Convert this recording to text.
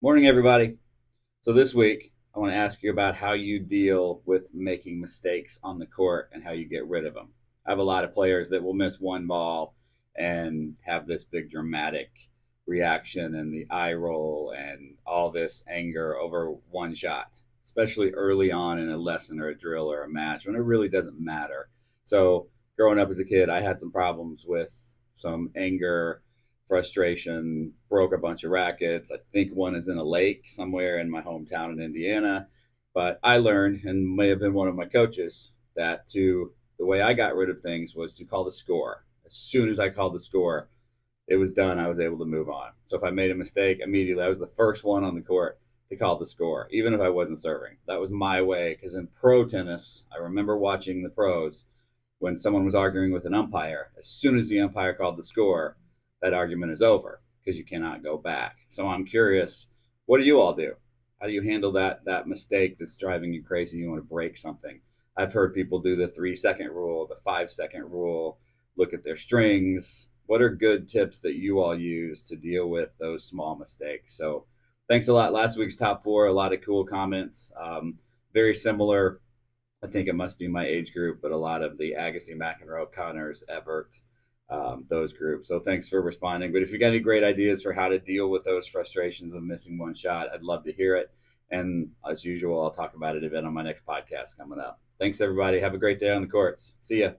Morning, everybody. So this week, I want to ask you about how you deal with making mistakes on the court and how you get rid of them. I have a lot of players that will miss one ball and have this big dramatic reaction and the eye roll and all this anger over one shot, especially early on in a lesson or a drill or a match when it really doesn't matter. So, growing up as a kid, I had some problems with some anger, frustration, broke a bunch of rackets. I think one is in a lake somewhere in my hometown in Indiana. But I learned, and may have been one of my coaches, that the way I got rid of things was to call the score. As soon as I called the score, it was done. I was able to move on. So if I made a mistake, immediately I was the first one on the court to call the score, even if I wasn't serving. That was my way. Because in pro tennis, I remember watching the pros when someone was arguing with an umpire. As soon as the umpire called the score, that argument is over because you cannot go back. So I'm curious, what do you all do? How do you handle that mistake that's driving you crazy? You want to break something. I've heard people do the 3 second rule, the 5 second rule, look at their strings. What are good tips that you all use to deal with those small mistakes? So thanks a lot. Last week's top four, a lot of cool comments. Very similar. I think it must be my age group, but a lot of the Agassi, McEnroe, Connors, Everett, those groups. So thanks for responding. But if you got any great ideas for how to deal with those frustrations of missing one shot, I'd love to hear it. And as usual, I'll talk about it a bit on my next podcast coming up. Thanks, everybody. Have a great day on the courts. See ya.